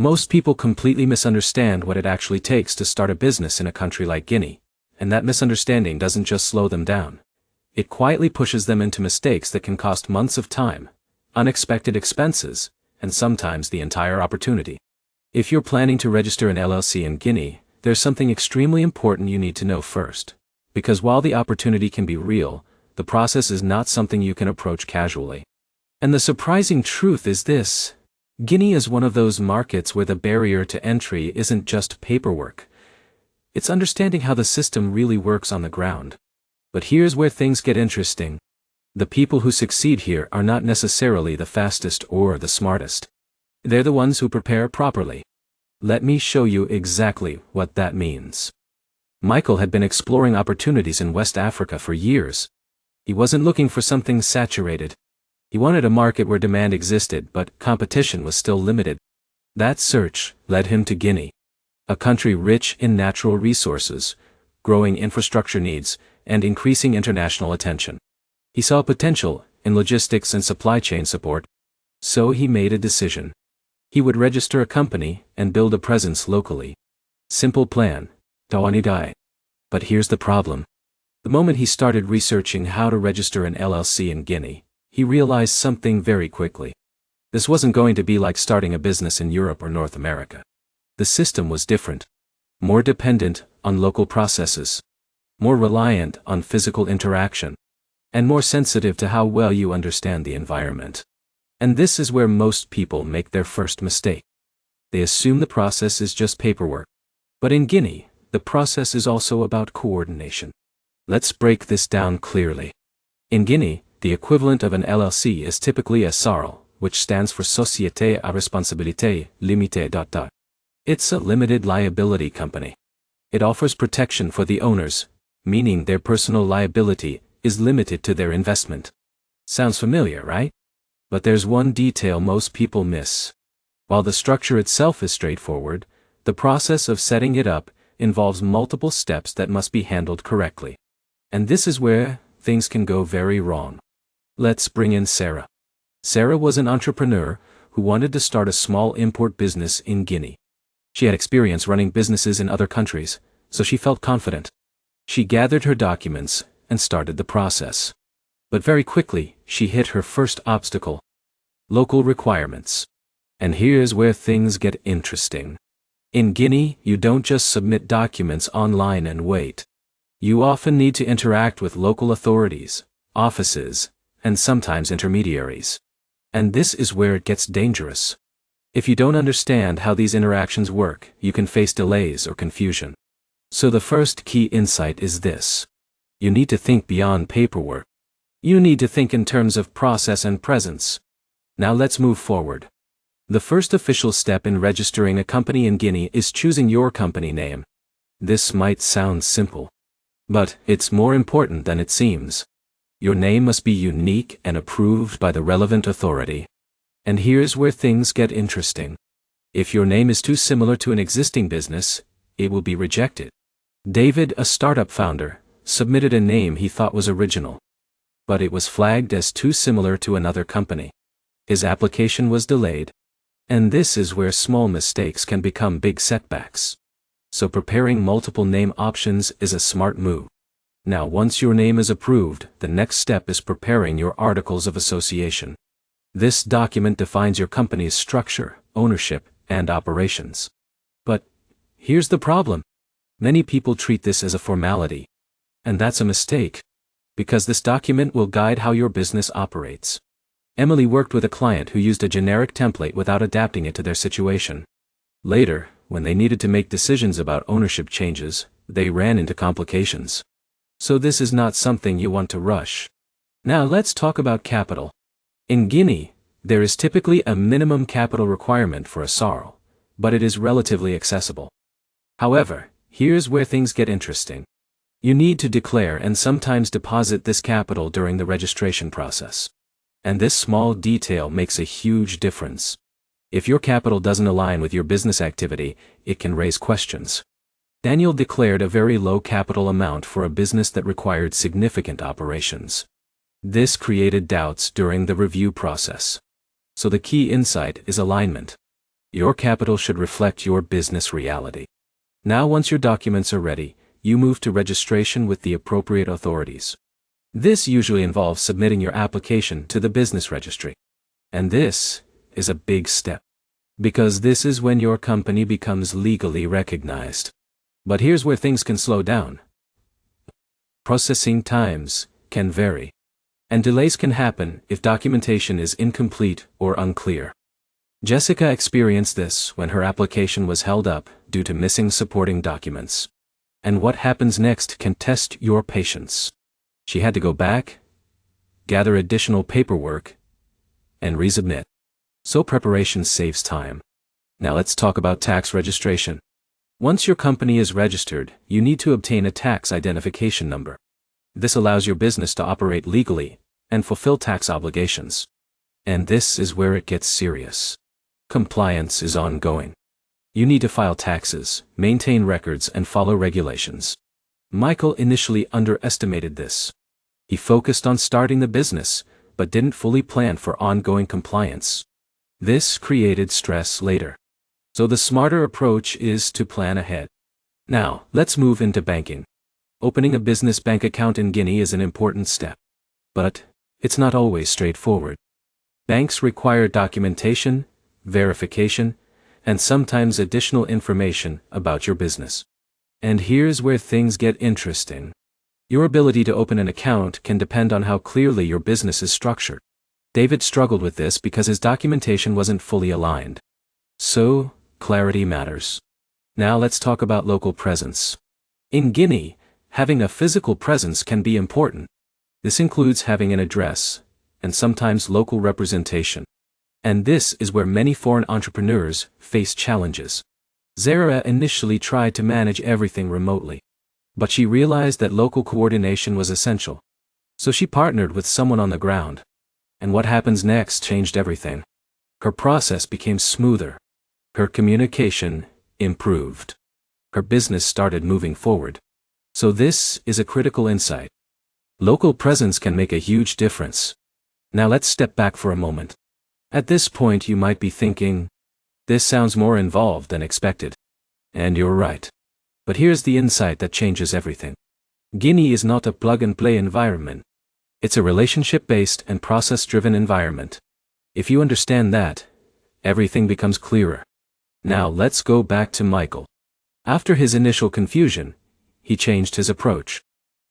Most people completely misunderstand what it actually takes to start a business in a country like Guinea, and that misunderstanding doesn't just slow them down. It quietly pushes them into mistakes that can cost months of time, unexpected expenses, and sometimes the entire opportunity. If you're planning to register an LLC in Guinea, there's something extremely important you need to know first. Because while the opportunity can be real, the process is not something you can approach casually. And the surprising truth is this: Guinea is one of those markets where the barrier to entry isn't just paperwork. It's understanding how the system really works on the ground. But here's where things get interesting. The people who succeed here are not necessarily the fastest or the smartest. They're the ones who prepare properly. Let me show you exactly what that means. Michael had been exploring opportunities in West Africa for years. He wasn't looking for something saturated. He wanted a market where demand existed but competition was still limited. That search led him to Guinea, a country rich in natural resources, growing infrastructure needs, and increasing international attention. He saw potential in logistics and supply chain support, so he made a decision. He would register a company and build a presence locally. Simple plan, Dawanidai. But here's the problem. The moment he started researching how to register an LLC in Guinea, he realized something very quickly. This wasn't going to be like starting a business in Europe or North America. The system was different. More dependent on local processes. More reliant on physical interaction. And more sensitive to how well you understand the environment. And this is where most people make their first mistake. They assume the process is just paperwork. But in Guinea, the process is also about coordination. Let's break this down clearly. In Guinea, the equivalent of an LLC is typically a SARL, which stands for Société à Responsabilité Limitée. It's a limited liability company. It offers protection for the owners, meaning their personal liability is limited to their investment. Sounds familiar, right? But there's one detail most people miss. While the structure itself is straightforward, the process of setting it up involves multiple steps that must be handled correctly. And this is where things can go very wrong. Let's bring in Sarah. Sarah was an entrepreneur who wanted to start a small import business in Guinea. She had experience running businesses in other countries, so she felt confident. She gathered her documents and started the process. But very quickly, she hit her first obstacle: local requirements. And here's where things get interesting. In Guinea, you don't just submit documents online and wait. You often need to interact with local authorities, offices, and sometimes intermediaries. And this is where it gets dangerous. If you don't understand how these interactions work, you can face delays or confusion. So the first key insight is this. You need to think beyond paperwork. You need to think in terms of process and presence. Now let's move forward. The first official step in registering a company in Guinea is choosing your company name. This might sound simple, but it's more important than it seems. Your name must be unique and approved by the relevant authority. And here's where things get interesting. If your name is too similar to an existing business, it will be rejected. David, a startup founder, submitted a name he thought was original. But it was flagged as too similar to another company. His application was delayed. And this is where small mistakes can become big setbacks. So preparing multiple name options is a smart move. Now once your name is approved, the next step is preparing your articles of association. This document defines your company's structure, ownership, and operations. But here's the problem. Many people treat this as a formality. And that's a mistake. Because this document will guide how your business operates. Emily worked with a client who used a generic template without adapting it to their situation. Later, when they needed to make decisions about ownership changes, they ran into complications. So this is not something you want to rush. Now let's talk about capital. In Guinea, there is typically a minimum capital requirement for a SARL, but it is relatively accessible. However, here's where things get interesting. You need to declare and sometimes deposit this capital during the registration process. And this small detail makes a huge difference. If your capital doesn't align with your business activity, it can raise questions. Daniel declared a very low capital amount for a business that required significant operations. This created doubts during the review process. So the key insight is alignment. Your capital should reflect your business reality. Now, once your documents are ready, you move to registration with the appropriate authorities. This usually involves submitting your application to the business registry. And this is a big step, because this is when your company becomes legally recognized. But here's where things can slow down. Processing times can vary, and delays can happen if documentation is incomplete or unclear. Jessica experienced this when her application was held up due to missing supporting documents. And what happens next can test your patience. She had to go back, gather additional paperwork, and resubmit. So preparation saves time. Now let's talk about tax registration. Once your company is registered, you need to obtain a tax identification number. This allows your business to operate legally and fulfill tax obligations. And this is where it gets serious. Compliance is ongoing. You need to file taxes, maintain records, and follow regulations. Michael initially underestimated this. He focused on starting the business, but didn't fully plan for ongoing compliance. This created stress later. So the smarter approach is to plan ahead. Now, let's move into banking. Opening a business bank account in Guinea is an important step. But it's not always straightforward. Banks require documentation, verification, and sometimes additional information about your business. And here's where things get interesting. Your ability to open an account can depend on how clearly your business is structured. David struggled with this because his documentation wasn't fully aligned. So, clarity matters. Now let's talk about local presence. In Guinea, having a physical presence can be important. This includes having an address, and sometimes local representation. And this is where many foreign entrepreneurs face challenges. Zara initially tried to manage everything remotely, but she realized that local coordination was essential. So she partnered with someone on the ground. And what happens next changed everything. Her process became smoother. Her communication improved. Her business started moving forward. So this is a critical insight. Local presence can make a huge difference. Now let's step back for a moment. At this point you might be thinking, this sounds more involved than expected. And you're right. But here's the insight that changes everything. Guinea is not a plug-and-play environment. It's a relationship-based and process-driven environment. If you understand that, everything becomes clearer. Now let's go back to Michael. After his initial confusion, he changed his approach.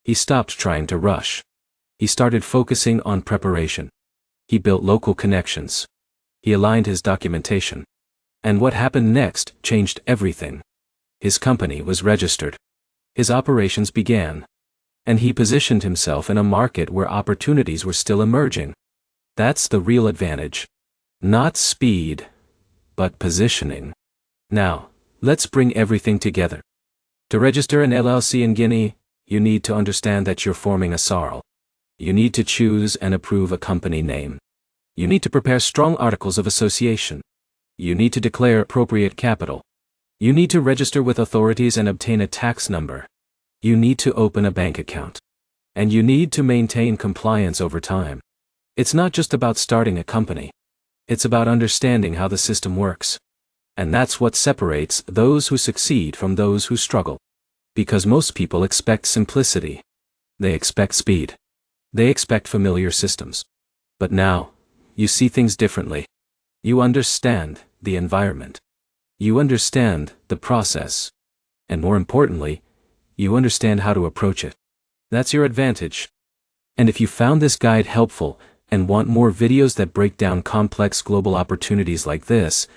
He stopped trying to rush. He started focusing on preparation. He built local connections. He aligned his documentation. And what happened next changed everything. His company was registered. His operations began. And he positioned himself in a market where opportunities were still emerging. That's the real advantage. Not speed, but positioning. Now, let's bring everything together. To register an LLC in Guinea, you need to understand that you're forming a SARL. You need to choose and approve a company name. You need to prepare strong articles of association. You need to declare appropriate capital. You need to register with authorities and obtain a tax number. You need to open a bank account. And you need to maintain compliance over time. It's not just about starting a company. It's about understanding how the system works. And that's what separates those who succeed from those who struggle. Because most people expect simplicity. They expect speed. They expect familiar systems. But now, you see things differently. You understand the environment. You understand the process. And more importantly, you understand how to approach it. That's your advantage. And if you found this guide helpful and want more videos that break down complex global opportunities like this,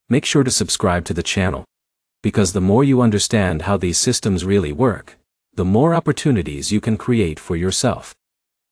make sure to subscribe to the channel. Because the more you understand how these systems really work, the more opportunities you can create for yourself.